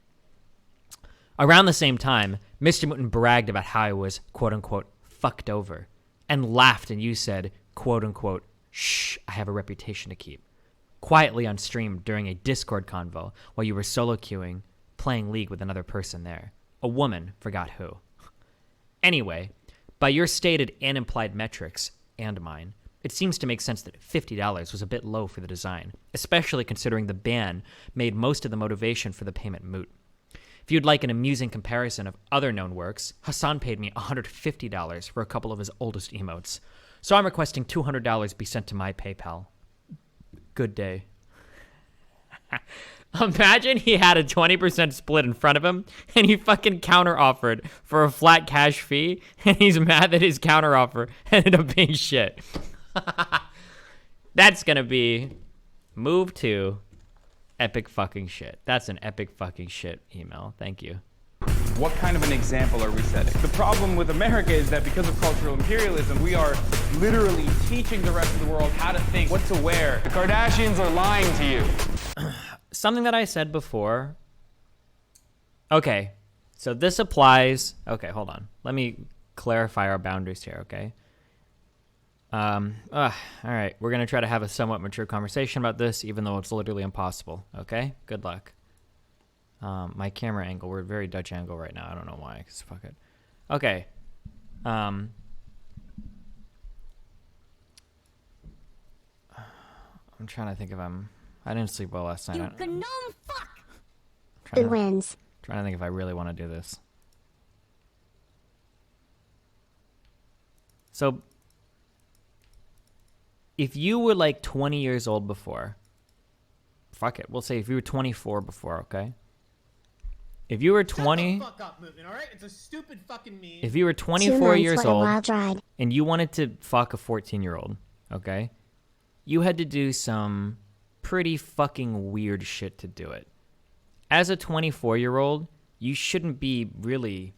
Around the same time, MrMouton bragged about how I was, quote-unquote, fucked over, and laughed and you said, quote-unquote, shh, I have a reputation to keep. Quietly on stream during a Discord convo while you were solo queuing, playing League with another person there. A woman, forgot who. Anyway, by your stated and implied metrics, and mine, it seems to make sense that $50 was a bit low for the design, especially considering the ban made most of the motivation for the payment moot. If you'd like an amusing comparison of other known works, Hasan paid me $150 for a couple of his oldest emotes. So I'm requesting $200 be sent to my PayPal. Good day. Imagine he had a 20% split in front of him and he fucking counter-offered for a flat cash fee and he's mad that his counter-offer ended up being shit. That's gonna be move to epic fucking shit. That's an epic fucking shit email. Thank you. What kind of an example are we setting? The problem with America is that because of cultural imperialism, we are literally teaching the rest of the world how to think, what to wear. The Kardashians are lying to you. Something that I said before. Okay, so this applies. Okay, hold on. Let me clarify our boundaries here, okay? All right, we're gonna try to have a somewhat mature conversation about this, even though it's literally impossible, okay? Good luck. My camera angle, we're very Dutch angle right now. I don't know why, because fuck it. Okay. I'm trying to think if I didn't sleep well last night. You gnome fuck! It wins. Trying to think if I really want to do this. So, if you were like 20 years old before, fuck it, we'll say if you were 24 before, okay? If you were 20, Shut the fuck up, Mootin, all right? It's a stupid fucking meme. if you were 24 years old and you wanted to fuck a 14-year-old, okay? You had to do some pretty fucking weird shit to do it. As a 24-year-old, you shouldn't be really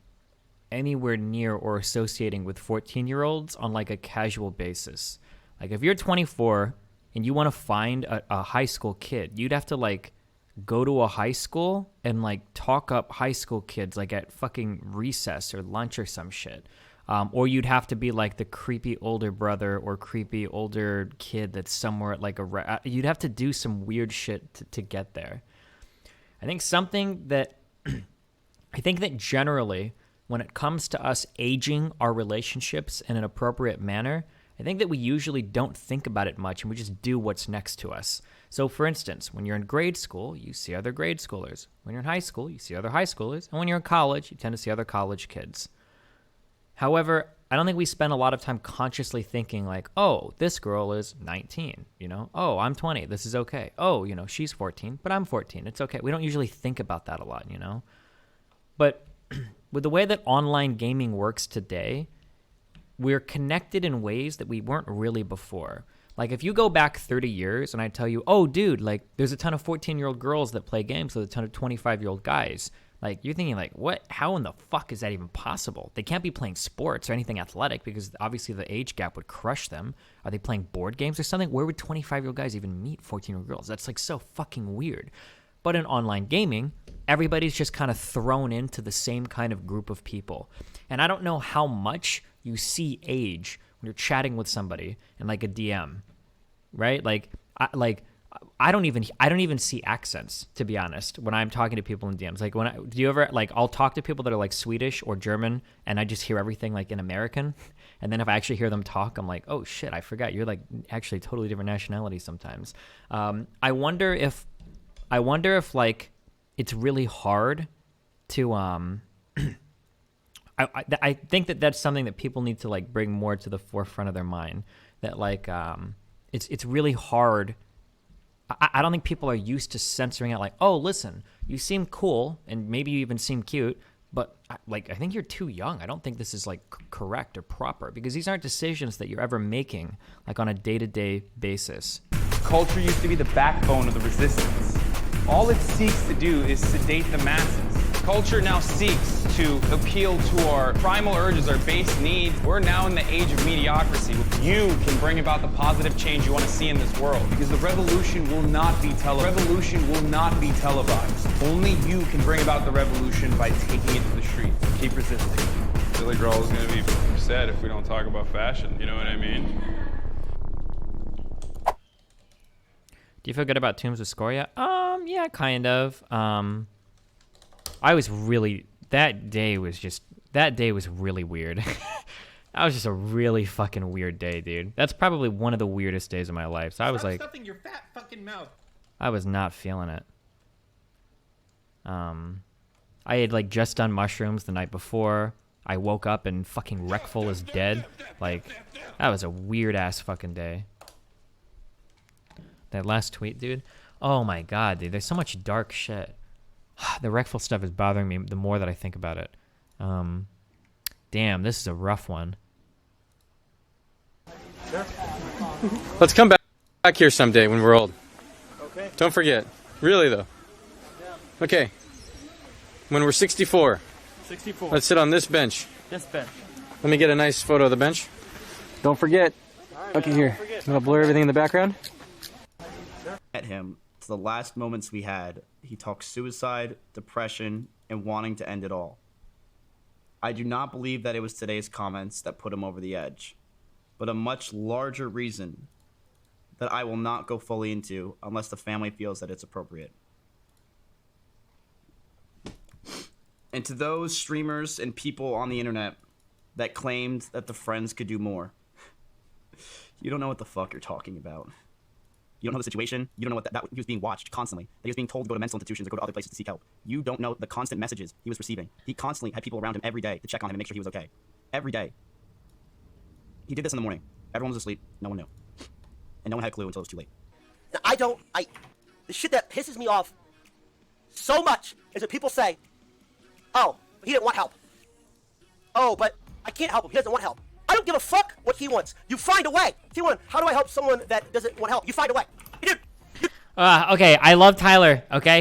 anywhere near or associating with 14-year-olds on like a casual basis. Like if you're 24 and you want to find a high school kid, you'd have to like go to a high school and like talk up high school kids like at fucking recess or lunch or some shit. Or you'd have to be like the creepy older brother or creepy older kid that's somewhere at like you'd have to do some weird shit to get there. I think that generally, when it comes to us aging our relationships in an appropriate manner, I think that we usually don't think about it much and we just do what's next to us. So for instance, when you're in grade school, you see other grade schoolers. When you're in high school, you see other high schoolers. And when you're in college, you tend to see other college kids. However, I don't think we spend a lot of time consciously thinking like, oh, this girl is 19, Oh, I'm 20. This is okay. Oh, she's 14, but I'm 14. It's okay. We don't usually think about that a lot, But with the way that online gaming works today, we're connected in ways that we weren't really before. Like if you go back 30 years and I tell you, oh, dude, like there's a ton of 14-year-old girls that play games with a ton of 25-year-old guys. Like you're thinking like, what? How in the fuck is that even possible? They can't be playing sports or anything athletic because obviously the age gap would crush them. Are they playing board games or something? Where would 25-year-old guys even meet 14-year-old girls? That's like so fucking weird. But in online gaming, everybody's just kind of thrown into the same kind of group of people. And I don't know how much you see age when you're chatting with somebody in like a DM, right? I don't even see accents, to be honest, when I'm talking to people in DMs. Like do you ever I'll talk to people that are like Swedish or German and I just hear everything like in American. And then if I actually hear them talk, I'm like, oh shit, I forgot. You're like actually totally different nationality sometimes. I wonder if like it's really hard to I think that that's something that people need to like bring more to the forefront of their mind, that like it's really hard. I don't think people are used to censoring out like, oh, listen, you seem cool and maybe you even seem cute, but I think you're too young. I don't think this is like correct or proper, because these aren't decisions that you're ever making like on a day-to-day basis. Culture used to be the backbone of the resistance. All it seeks to do is sedate the masses. Culture now seeks to appeal to our primal urges, our base needs. We're now in the age of mediocrity. You can bring about the positive change you want to see in this world, because the revolution will not be televised. Only you can bring about the revolution by taking it to the streets. Keep resisting. Silly girl is going to be sad if we don't talk about fashion. You know what I mean? Do you feel good about Tombs with Scoria? Yeah, kind of. I was really, that day was really weird. That was just a really fucking weird day, dude. That's probably one of the weirdest days of my life. So I was like, stuffing your fat fucking mouth. I was not feeling it. I had like just done mushrooms the night before. I woke up and fucking Reckful is dead. Like, that was a weird ass fucking day. That last tweet, dude. Oh my god, dude. There's so much dark shit. The Reckful stuff is bothering me the more that I think about it. Damn, this is a rough one. Let's come back here someday when we're old. Okay. Don't forget. Really, though. Yeah. Okay. When we're 64. 64. Let's sit on this bench. This bench. Let me get a nice photo of the bench. Don't forget. Right, okay, here. I'm going to blur everything in the background. At him, to the last moments we had, he talked suicide, depression, and wanting to end it all. I do not believe that it was today's comments that put him over the edge, but a much larger reason that I will not go fully into unless the family feels that it's appropriate. And to those streamers and people on the internet that claimed that the friends could do more, you don't know what the fuck you're talking about. You don't know the situation. You don't know that he was being watched constantly. That he was being told to go to mental institutions or go to other places to seek help. You don't know the constant messages he was receiving. He constantly had people around him every day to check on him and make sure he was okay. Every day. He did this in the morning. Everyone was asleep. No one knew. And no one had a clue until it was too late. The shit that pisses me off so much is that people say, oh, but he didn't want help. Oh, but I can't help him. He doesn't want help. I don't give a fuck what he wants. You find a way. T1, how do I help someone that doesn't want help? You find a way. Okay, I love Tyler. Okay,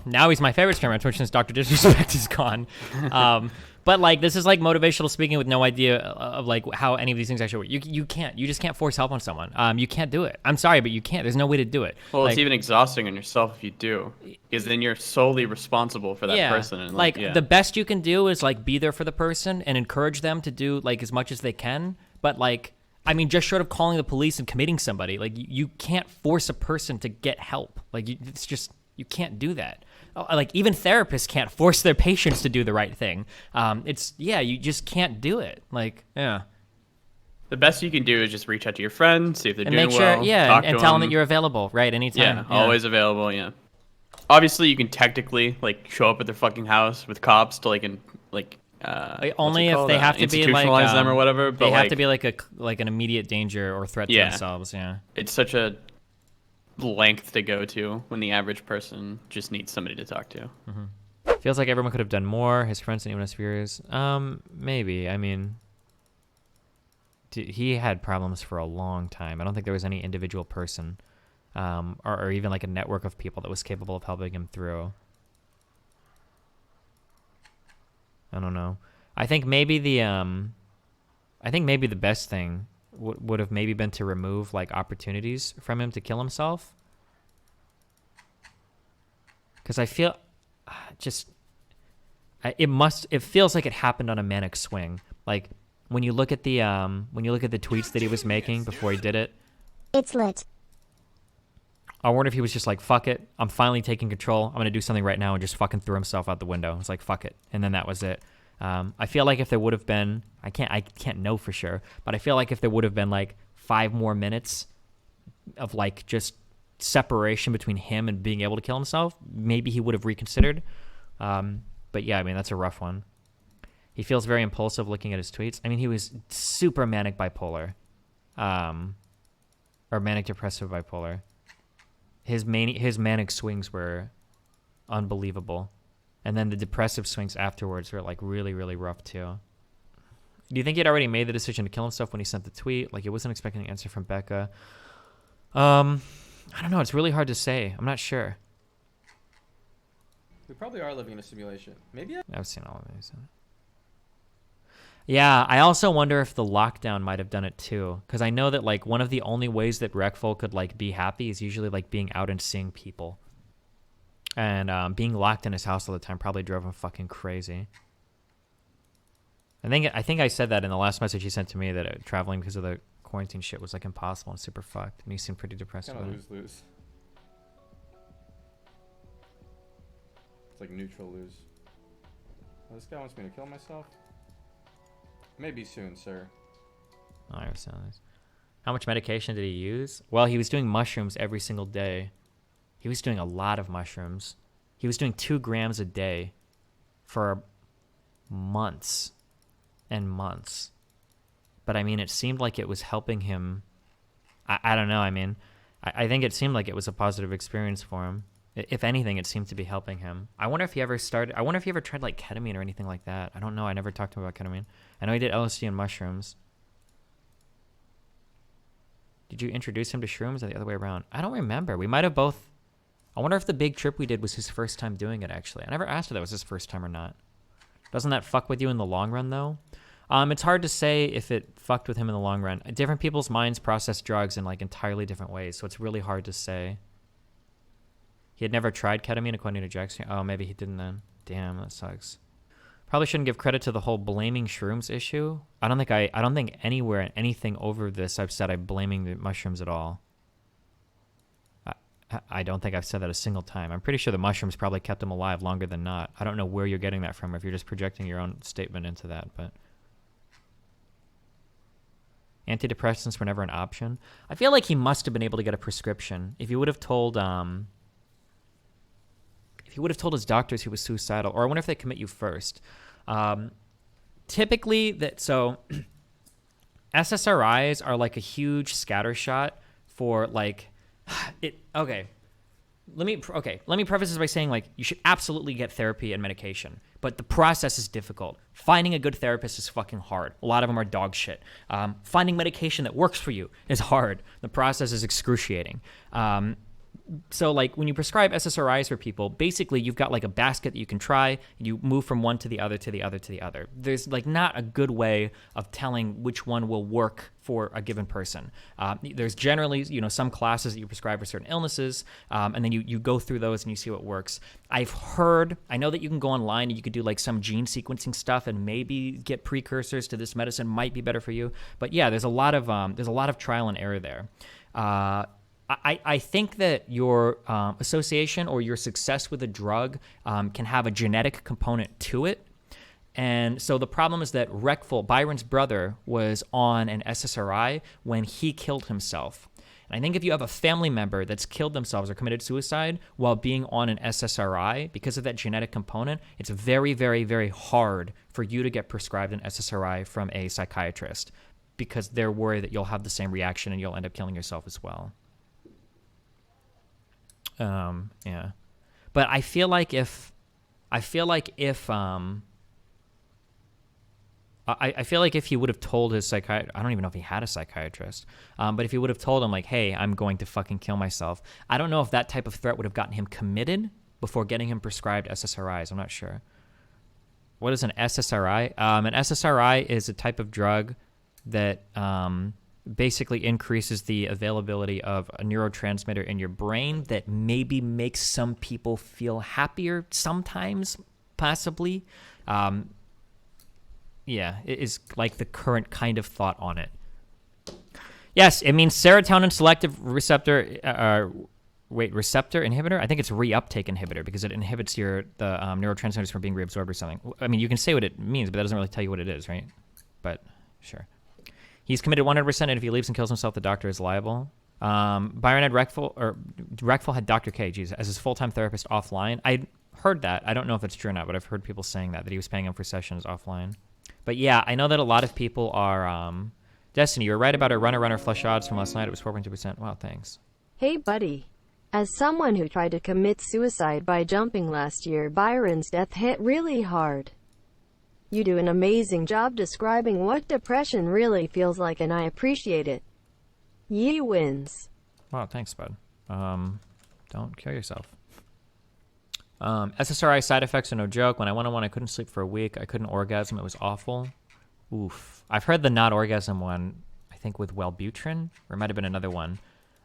now he's my favorite streamer on Twitch since Dr. Disrespect is gone. But like this is like motivational speaking with no idea of like how any of these things actually work. You just can't force help on someone. You can't do it. I'm sorry, but you can't. There's no way to do it. Well, like, it's even exhausting on yourself if you do, because then you're solely responsible for that person. And like the best you can do is like be there for the person and encourage them to do like as much as they can. But like, I mean, just short of calling the police and committing somebody, like you can't force a person to get help. Like it's just, you can't do that. Like even therapists can't force their patients to do the right thing. You just can't do it. Like, yeah. The best you can do is just reach out to your friend, see if they're And doing make sure, well. and tell them that you're available, right? Anytime. Yeah, always available. Yeah. Obviously, you can technically like show up at their fucking house with cops to only if they have to be like institutionalize them or whatever. But they have to be like an immediate danger or threat to themselves. Yeah. It's such a length to go to when the average person just needs somebody to talk to. Feels like everyone could have done more. His friends and even his peers. Maybe. I mean, he had problems for a long time. I don't think there was any individual person, or even like a network of people that was capable of helping him through. I don't know. I think maybe the best thing would have maybe been to remove like opportunities from him to kill himself. Because I feel it feels like it happened on a manic swing. Like when you look at the tweets that he was making before he did it, It's lit. I wonder if he was just like, fuck it, I'm finally taking control, I'm gonna do something right now, and just fucking threw himself out the window. It's like, fuck it, and then that was it. I feel like if there would have been, I can't know for sure, but I feel like if there would have been like 5 more minutes of like just separation between him and being able to kill himself, maybe he would have reconsidered. But yeah, I mean, that's a rough one. He feels very impulsive looking at his tweets. I mean, he was super manic bipolar, or manic depressive bipolar. His manic swings were unbelievable. And then the depressive swings afterwards were like really, really rough too. Do you think he had already made the decision to kill himself when he sent the tweet? Like he wasn't expecting an answer from Becca. I don't know. It's really hard to say. I'm not sure. We probably are living in a simulation. Maybe I've seen all of these. Yeah, I also wonder if the lockdown might have done it too. Because I know that like one of the only ways that Reckful could like be happy is usually like being out and seeing people. And being locked in his house all the time probably drove him fucking crazy. I think I said that in the last message he sent to me, that traveling because of the quarantine shit was like impossible and super fucked. And he seemed pretty depressed about it. Lose-lose. It's like neutral lose. Oh, this guy wants me to kill myself? Maybe soon, sir. Oh, I was saying this. How much medication did he use? Well, he was doing mushrooms every single day. He was doing a lot of mushrooms. He was doing 2 grams a day for months and months. But I mean, it seemed like it was helping him. I don't know. I mean, I think it seemed like it was a positive experience for him. If anything, it seemed to be helping him. I wonder if he ever tried like ketamine or anything like that. I don't know. I never talked to him about ketamine. I know he did LSD and mushrooms. Did you introduce him to shrooms or the other way around? I don't remember. We might have both. I wonder if the big trip we did was his first time doing it, actually. I never asked if that was his first time or not. Doesn't that fuck with you in the long run, though? It's hard to say if it fucked with him in the long run. Different people's minds process drugs in like entirely different ways, so it's really hard to say. He had never tried ketamine, according to Jackson. Oh, maybe he didn't then. Damn, that sucks. Probably shouldn't give credit to the whole blaming shrooms issue. I don't think anywhere in anything over this I've said I'm blaming the mushrooms at all. I don't think I've said that a single time. I'm pretty sure the mushrooms probably kept him alive longer than not. I don't know where you're getting that from, or if you're just projecting your own statement into that, but... Antidepressants were never an option. I feel like he must have been able to get a prescription. If he would have told his doctors he was suicidal, or I wonder if they commit you first. Typically, SSRIs are like a huge scattershot for like it. Okay, let me preface this by saying like you should absolutely get therapy and medication, but the process is difficult. Finding a good therapist is fucking hard. A lot of them are dog shit. Finding medication that works for you is hard. The process is excruciating. So like when you prescribe SSRIs for people, basically you've got like a basket that you can try, and you move from one to the other, to the other, to the other. There's like not a good way of telling which one will work for a given person. There's generally, some classes that you prescribe for certain illnesses, and then you go through those and you see what works. I know that you can go online and you could do like some gene sequencing stuff and maybe get precursors to this medicine might be better for you. But yeah, there's a lot of trial and error there. I think that your association or your success with a drug can have a genetic component to it. And so the problem is that Reckful, Byron's brother, was on an SSRI when he killed himself. And I think if you have a family member that's killed themselves or committed suicide while being on an SSRI, because of that genetic component, it's very, very, very hard for you to get prescribed an SSRI from a psychiatrist because they're worried that you'll have the same reaction and you'll end up killing yourself as well. Yeah. But I feel like if he would have told his psychiatrist, I don't even know if he had a psychiatrist, but if he would have told him like, hey, I'm going to fucking kill myself, I don't know if that type of threat would have gotten him committed before getting him prescribed SSRIs. I'm not sure. What is an SSRI? An SSRI is a type of drug that basically increases the availability of a neurotransmitter in your brain that maybe makes some people feel happier sometimes, possibly. Yeah, it is like the current kind of thought on it. Yes, it means serotonin selective receptor inhibitor. I think it's reuptake inhibitor because it inhibits the neurotransmitters from being reabsorbed or something. I mean, you can say what it means, but that doesn't really tell you what it is, right? But sure. He's committed 100%, and if he leaves and kills himself, the doctor is liable. Byron had Reckful had Dr. K, as his full-time therapist offline. I heard that. I don't know if it's true or not, but I've heard people saying that he was paying him for sessions offline. But yeah, I know that a lot of people are... Destiny, you were right about our runner flush odds from last night. It was 4.2%. Wow, thanks. Hey, buddy. As someone who tried to commit suicide by jumping last year, Byron's death hit really hard. You do an amazing job describing what depression really feels like, and I appreciate it. Ye wins. Wow, thanks, bud. Don't kill yourself. SSRI side effects are no joke. When I went on one, I couldn't sleep for a week. I couldn't orgasm. It was awful. Oof. I've heard the not orgasm one, I think with Wellbutrin, or it might have been another one.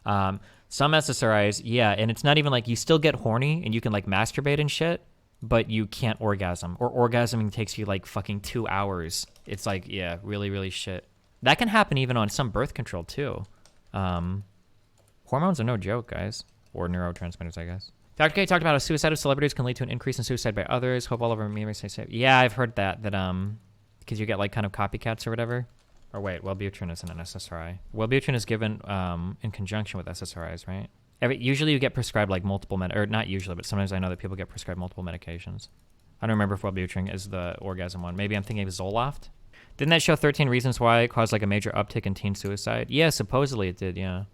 Some SSRIs, yeah, and it's not even like you still get horny and you can like masturbate and shit, but you can't orgasm, or orgasming takes you like fucking 2 hours. It's like, yeah, really, really shit. That can happen even on some birth control too. Hormones are no joke, guys. Or neurotransmitters, I guess. Dr. K talked about how suicidal celebrities can lead to an increase in suicide by others. Hope all over me say safe. Yeah, I've heard that because you get like kind of copycats or whatever. Or wait, Wellbutrin isn't an SSRI. Wellbutrin is given in conjunction with SSRIs, right? Usually you get prescribed like multiple or not usually, but sometimes I know that people get prescribed multiple medications. I don't remember if Wellbutrin is the orgasm one. Maybe I'm thinking of Zoloft. Didn't that show 13 Reasons Why it caused like a major uptick in teen suicide? Yeah, supposedly it did, yeah.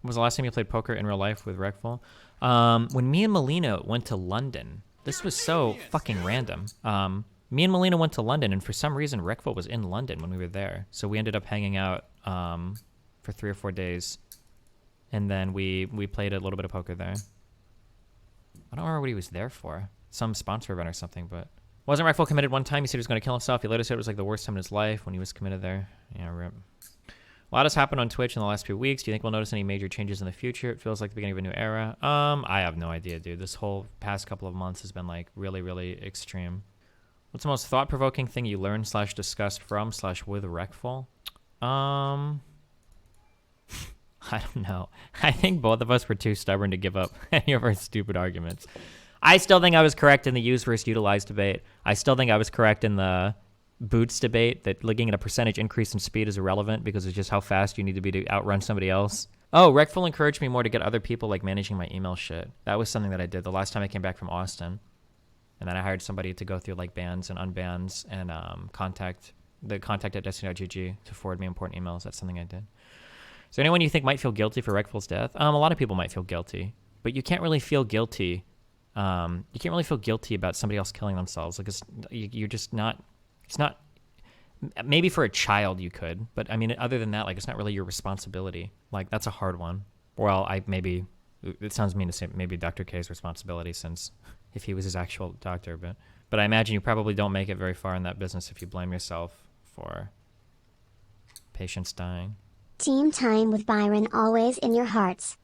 When was the last time you played poker in real life with Reckful? When me and Melina went to London. This was so fucking random. Me and Melina went to London, and for some reason Reckful was in London when we were there. So we ended up hanging out for 3 or 4 days. And then we played a little bit of poker there. I don't remember what he was there for. Some sponsor event or something, but... Wasn't Reckful committed one time? He said he was going to kill himself. He later said it was like the worst time in his life when he was committed there. Yeah, rip. A lot has happened on Twitch in the last few weeks. Do you think we'll notice any major changes in the future? It feels like the beginning of a new era. I have no idea, dude. This whole past couple of months has been like really, really extreme. What's the most thought-provoking thing you learned / discussed from / with Reckful? I don't know. I think both of us were too stubborn to give up any of our stupid arguments. I still think I was correct in the use versus utilize debate. I still think I was correct in the boots debate, that looking at a percentage increase in speed is irrelevant because it's just how fast you need to be to outrun somebody else. Oh, Reckful encouraged me more to get other people like managing my email shit. That was something that I did the last time I came back from Austin. And then I hired somebody to go through like bans and unbans and contact at destiny.gg to forward me important emails. That's something I did. Is there anyone you think might feel guilty for Reckful's death? A lot of people might feel guilty, but you can't really feel guilty. You can't really feel guilty about somebody else killing themselves. Like you're just not. It's not. Maybe for a child you could, but I mean, other than that, like it's not really your responsibility. Like that's a hard one. Well, maybe it sounds mean to say maybe Dr. K's responsibility, since if he was his actual doctor, but I imagine you probably don't make it very far in that business if you blame yourself for patients dying. Team time with Byron always in your hearts.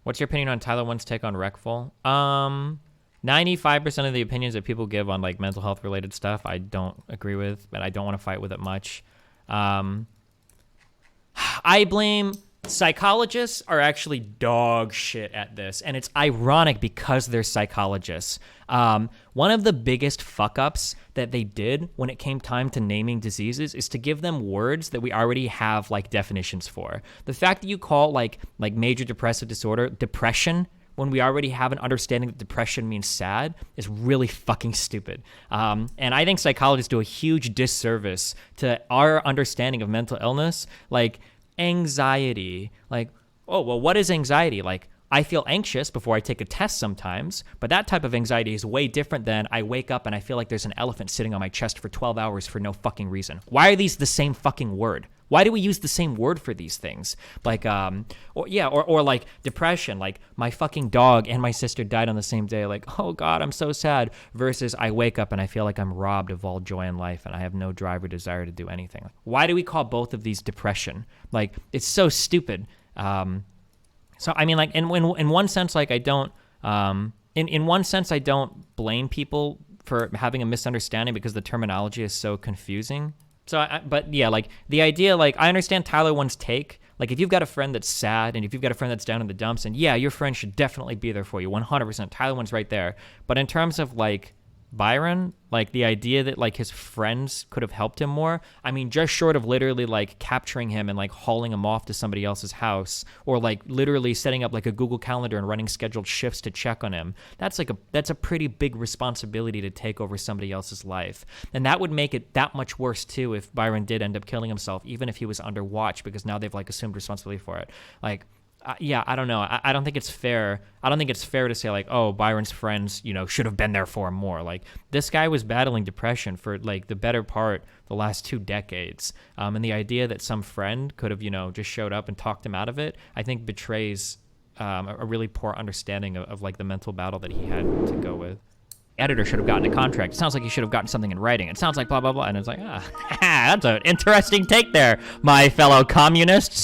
What's your opinion on Tyler One's take on Reckful? 95% of the opinions that people give on like mental health related stuff, I don't agree with, but I don't want to fight with it much. I blame psychologists are actually dog shit at this, and it's ironic because they're psychologists. One of the biggest fuck-ups that they did when it came time to naming diseases is to give them words that we already have like definitions for. The fact that you call like major depressive disorder depression when we already have an understanding that depression means sad is really fucking stupid. And I think psychologists do a huge disservice to our understanding of mental illness. Like anxiety, like, oh, well, what is anxiety? Like, I feel anxious before I take a test sometimes, but that type of anxiety is way different than I wake up and I feel like there's an elephant sitting on my chest for 12 hours for no fucking reason. Why are these the same fucking word? Why do we use the same word for these things? Like, or like depression, like my fucking dog and my sister died on the same day. Like, oh God, I'm so sad. Versus I wake up and I feel like I'm robbed of all joy in life and I have no drive or desire to do anything. Like, why do we call both of these depression? Like, it's so stupid. So I mean, like in one sense, like I don't, in one sense, I don't blame people for having a misunderstanding because the terminology is so confusing. So, but yeah, like the idea, like I understand Tyler One's take. Like if you've got a friend that's sad and if you've got a friend that's down in the dumps, and yeah, your friend should definitely be there for you, 100%. Tyler One's right there. But in terms of like Byron, like the idea that like his friends could have helped him more, I mean, just short of literally like capturing him and like hauling him off to somebody else's house, or like literally setting up like a Google Calendar and running scheduled shifts to check on him, that's a pretty big responsibility to take over somebody else's life. And that would make it that much worse too if Byron did end up killing himself, even if he was under watch, because now they've like assumed responsibility for it. Like, yeah, I don't know. I don't think it's fair. I don't think it's fair to say like, oh, Byron's friends, you know, should have been there for him more. Like this guy was battling depression for like the better part the last 2 decades. And the idea that some friend could have, you know, just showed up and talked him out of it, I think betrays a really poor understanding of like the mental battle that he had to go with. Editor should have gotten a contract. It sounds like he should have gotten something in writing. It sounds like blah, blah, blah. And it's like, that's an interesting take there, my fellow communists.